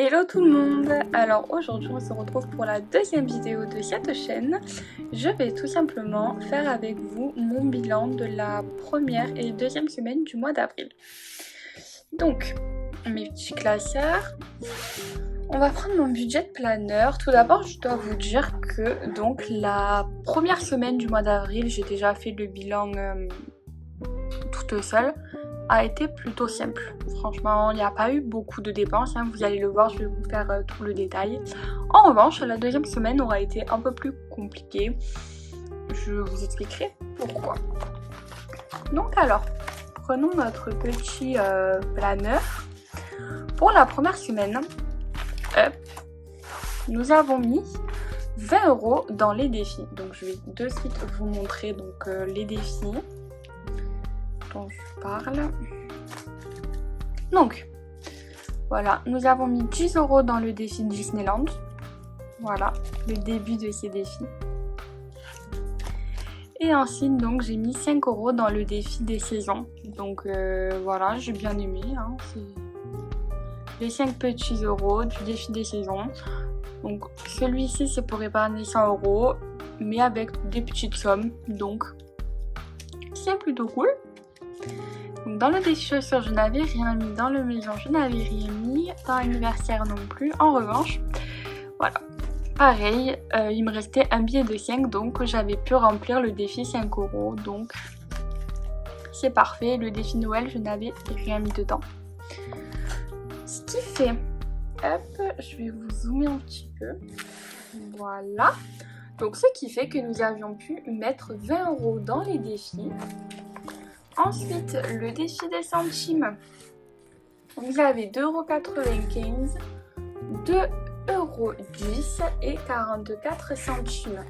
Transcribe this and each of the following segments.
Hello tout le monde. Alors aujourd'hui on se retrouve pour la deuxième vidéo de cette chaîne. Je vais tout simplement faire avec vous mon bilan de la première et deuxième semaine du mois d'avril. Donc mes petits classeurs, on va prendre mon budget planeur. Tout d'abord je dois vous dire que donc la première semaine du mois d'avril, j'ai déjà fait le bilan toute seule, a été plutôt simple. Franchement, il n'y a pas eu beaucoup de dépenses, hein. Vous allez le voir, je vais vous faire tout le détail. En revanche, la deuxième semaine aura été un peu plus compliquée. Je vous expliquerai pourquoi. Donc alors, prenons notre petit planeur. Pour la première semaine, nous avons mis 20 € dans les défis. Donc je vais de suite vous montrer donc, les défis dont je parle. Donc voilà, nous avons mis 10 € dans le défi Disneyland. Voilà, le début de ces défis. Et ensuite donc j'ai mis 5 € dans le défi des saisons. Donc voilà, j'ai bien aimé, hein, c'est les 5 petits euros du défi des saisons. Donc celui-ci c'est pour épargner 100 €, mais avec des petites sommes, donc c'est plutôt cool. Donc, dans le défi chaussures je n'avais rien mis, dans le maison je n'avais rien mis, dans l'anniversaire non plus. En revanche, voilà, pareil, il me restait un billet de 5, donc j'avais pu remplir le défi 5 €, donc c'est parfait. Le défi Noël je n'avais rien mis dedans. Ce qui fait, hop, je vais vous zoomer un petit peu, voilà. Donc ce qui fait que nous avions pu mettre 20 € dans les défis. Ensuite, le défi des centimes, vous avez 2,95 €, 2,10 € et 44 centimes.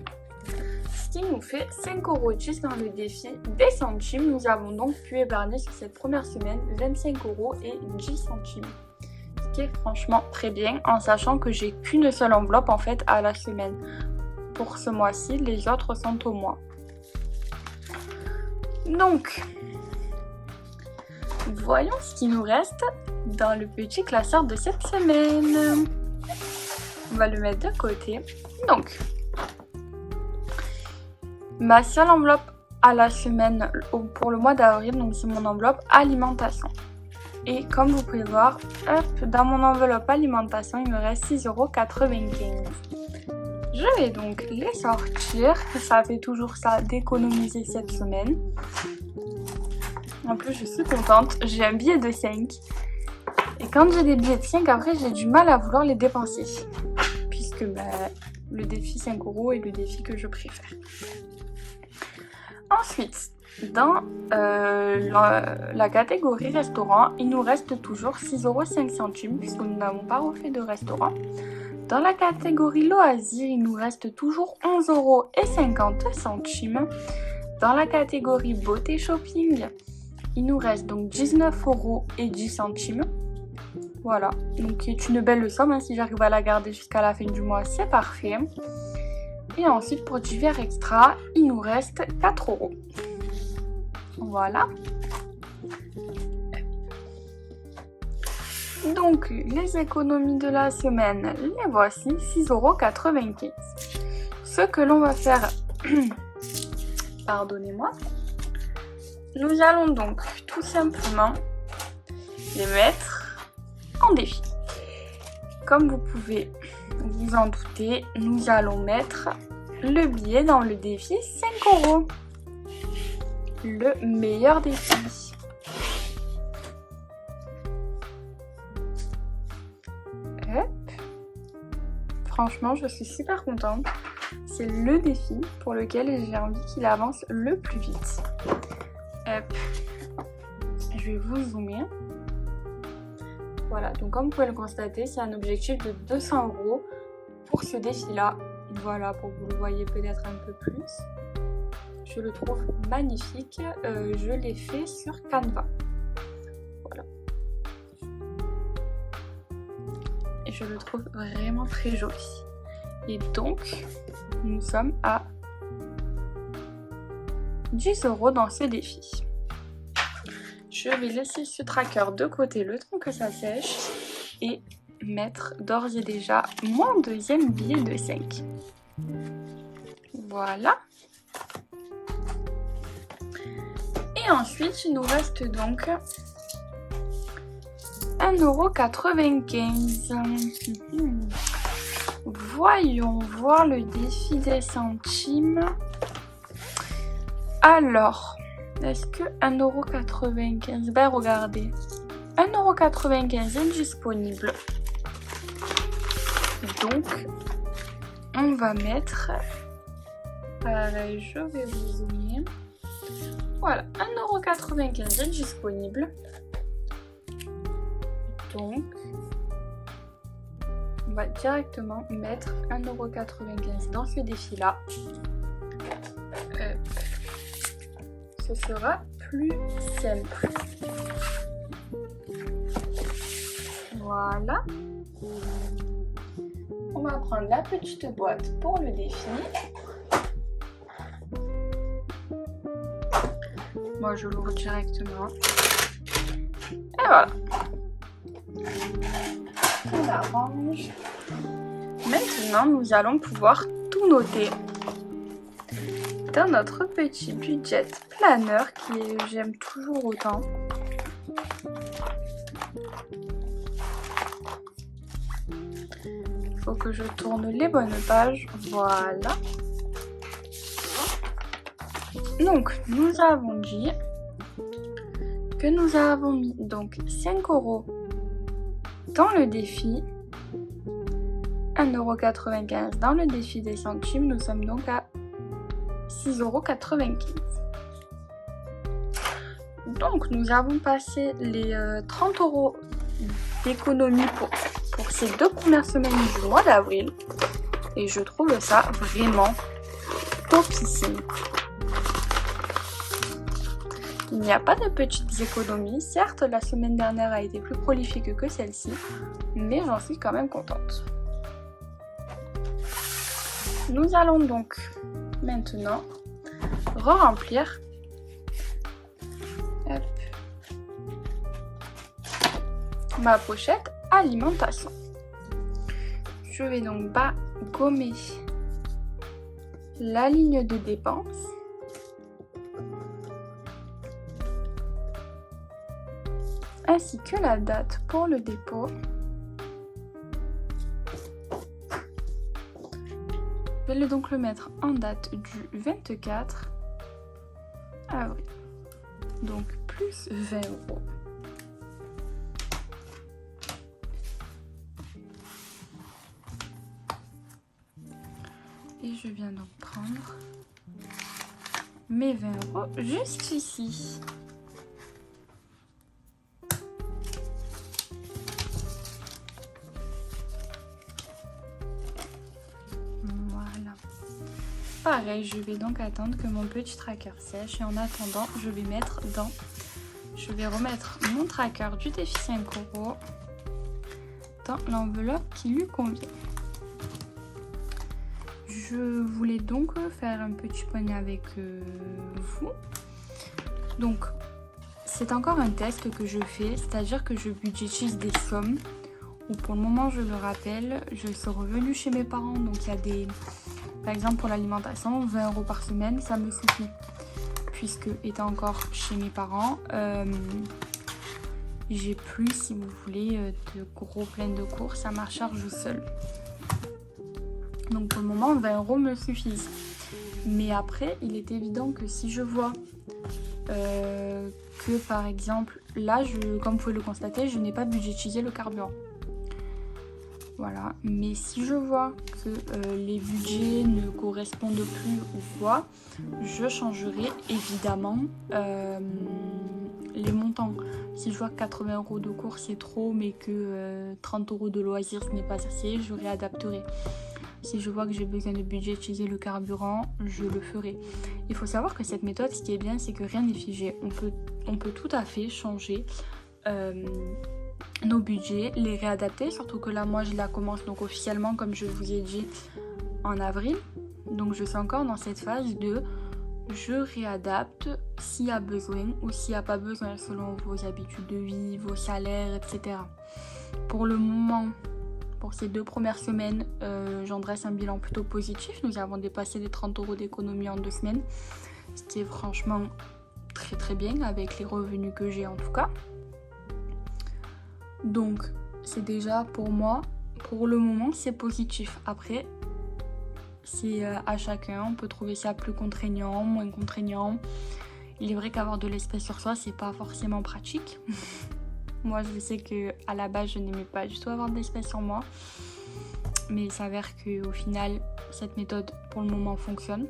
Ce qui nous fait 5,10 € dans le défi des centimes. Nous avons donc pu épargner sur cette première semaine 25 € et 10 centimes. Ce qui est franchement très bien, en sachant que j'ai qu'une seule enveloppe en fait à la semaine. Pour ce mois-ci, les autres sont au mois. Donc, voyons ce qui nous reste dans le petit classeur de cette semaine. On va le mettre de côté. Donc, ma seule enveloppe à la semaine pour le mois d'avril, donc c'est mon enveloppe alimentation. Et comme vous pouvez voir, hop, dans mon enveloppe alimentation, il me reste 6,95 €. Je vais donc les sortir. Ça fait toujours ça d'économiser cette semaine. En plus, je suis contente. J'ai un billet de 5. Et quand j'ai des billets de 5, après, j'ai du mal à vouloir les dépenser. Puisque le défi 5 € est le défi que je préfère. Ensuite, dans la catégorie restaurant, il nous reste toujours 6,05 € puisque nous n'avons pas refait de restaurant. Dans la catégorie loisirs, il nous reste toujours 11,50 €. Dans la catégorie beauté shopping, il nous reste donc 19,10 €. Voilà, donc c'est une belle somme, hein. Si j'arrive à la garder jusqu'à la fin du mois, c'est parfait. Et ensuite, pour divers extra, il nous reste 4 €. Voilà. Donc, les économies de la semaine, les voici, 6,95 €. Ce que l'on va faire, pardonnez-moi, nous allons donc tout simplement les mettre en défi. Comme vous pouvez vous en douter, nous allons mettre le billet dans le défi 5 €. Le meilleur défi. Hop. Franchement, je suis super contente. C'est le défi pour lequel j'ai envie qu'il avance le plus vite. Hop. Je vais vous zoomer. Voilà, donc comme vous pouvez le constater, c'est un objectif de 200 € pour ce défi-là. Voilà, pour que vous le voyez peut-être un peu plus. Je le trouve magnifique. Je l'ai fait sur Canva. Voilà. Et je le trouve vraiment très joli. Et donc, nous sommes à 10 € dans ce défi. Je vais laisser ce tracker de côté le temps que ça sèche et mettre d'ores et déjà mon deuxième billet de 5. Voilà. Et ensuite, il nous reste donc 1,95 €. Voyons voir le défi des centimes. Alors, est-ce que 1,95 €? Ben regardez, 1,95 € est disponible. Donc, on va mettre... Pareil, je vais vous zoomer. Voilà, 1,95 € est disponible. Donc, on va directement mettre 1,95 € dans ce défi-là. Ce sera plus simple. Voilà. On va prendre la petite boîte pour le défi. Moi, je l'ouvre directement. Et voilà. On la range. Maintenant, nous allons pouvoir tout noter dans notre petit budget planner qui j'aime toujours autant. Il faut que je tourne les bonnes pages. Voilà. Donc, nous avons dit que nous avons mis donc 5 € dans le défi, 1,95 € dans le défi des centimes. Nous sommes donc à 6,95 €. Donc, nous avons passé les 30 € d'économie pour ces 2 premières semaines du mois d'avril. Et je trouve ça vraiment topissime. Il n'y a pas de petites économies. Certes, la semaine dernière a été plus prolifique que celle-ci, mais j'en suis quand même contente. Nous allons donc maintenant re-remplir ma pochette alimentation. Je vais donc gommer la ligne de dépenses. Ainsi que la date pour le dépôt. Je vais donc le mettre en date du 24 avril. Donc plus 20 €. Et je viens donc prendre mes 20 € juste ici. Pareil, je vais donc attendre que mon petit tracker sèche et en attendant, je vais remettre mon tracker du défi 5 € dans l'enveloppe qui lui convient. Je voulais donc faire un petit point avec vous. Donc, c'est encore un test que je fais, c'est-à-dire que je budgétise des sommes où pour le moment, je le rappelle, je suis revenue chez mes parents, donc il y a des... Par exemple, pour l'alimentation, 20 € par semaine, ça me suffit. Puisque, étant encore chez mes parents, j'ai plus, si vous voulez, de gros pleins de courses à ma charge seule. Donc, pour le moment, 20 € me suffisent. Mais après, il est évident que si je vois que, par exemple, là, comme vous pouvez le constater, je n'ai pas budgétisé le carburant. Voilà, mais si je vois que les budgets ne correspondent plus ou quoi, je changerai évidemment les montants. Si je vois que 80 € de course c'est trop, mais que 30 € de loisirs ce n'est pas assez, je réadapterai. Si je vois que j'ai besoin de budgétiser le carburant, je le ferai. Il faut savoir que cette méthode, ce qui est bien, c'est que rien n'est figé. On peut tout à fait changer nos budgets, les réadapter, surtout que là moi je la commence donc officiellement comme je vous ai dit en avril, donc je suis encore dans cette phase de je réadapte s'il y a besoin ou s'il n'y a pas besoin selon vos habitudes de vie, vos salaires, etc. Pour le moment, pour ces 2 premières semaines, j'en dresse un bilan plutôt positif. Nous avons dépassé les 30 € d'économie en 2 semaines, ce qui est franchement très très bien avec les revenus que j'ai en tout cas. Donc c'est déjà pour moi, pour le moment c'est positif. Après c'est à chacun, on peut trouver ça plus contraignant, moins contraignant. Il est vrai qu'avoir de l'espèce sur soi c'est pas forcément pratique. Moi je sais que à la base je n'aimais pas du tout avoir de l'espèce sur moi, mais il s'avère qu'au final cette méthode pour le moment fonctionne.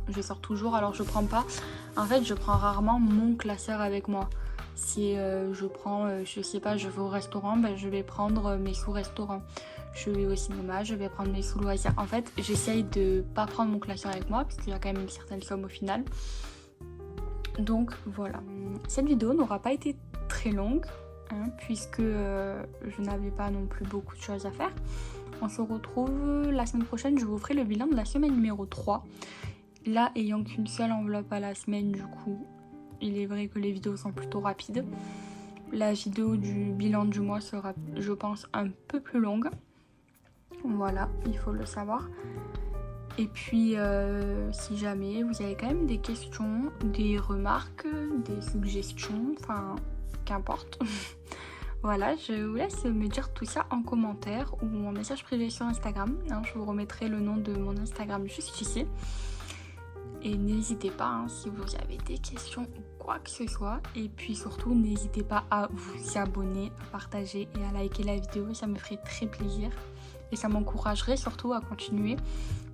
Je sors toujours, alors je prends rarement mon classeur avec moi. Si je prends, je sais pas, je vais au restaurant, ben, je vais prendre mes sous-restaurants. Je vais au cinéma, je vais prendre mes sous-loisirs. En fait, j'essaye de pas prendre mon classeur avec moi, parce qu'il y a quand même une certaine somme au final. Donc voilà. Cette vidéo n'aura pas été très longue, hein, puisque je n'avais pas non plus beaucoup de choses à faire. On se retrouve la semaine prochaine, je vous ferai le bilan de la semaine numéro 3. Là, ayant qu'une seule enveloppe à la semaine, du coup, il est vrai que les vidéos sont plutôt rapides. La vidéo du bilan du mois sera, je pense, un peu plus longue. Voilà, il faut le savoir. Et puis, si jamais vous avez quand même des questions, des remarques, des suggestions, enfin, qu'importe. Voilà, je vous laisse me dire tout ça en commentaire ou en message privé sur Instagram. Hein, je vous remettrai le nom de mon Instagram juste ici. Et n'hésitez pas hein, si vous avez des questions ou quoi que ce soit. Et puis surtout, n'hésitez pas à vous abonner, à partager et à liker la vidéo. Ça me ferait très plaisir. Et ça m'encouragerait surtout à continuer.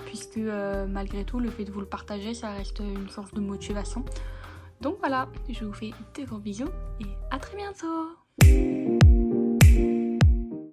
Puisque malgré tout, le fait de vous le partager, ça reste une source de motivation. Donc voilà, je vous fais de gros bisous et à très bientôt.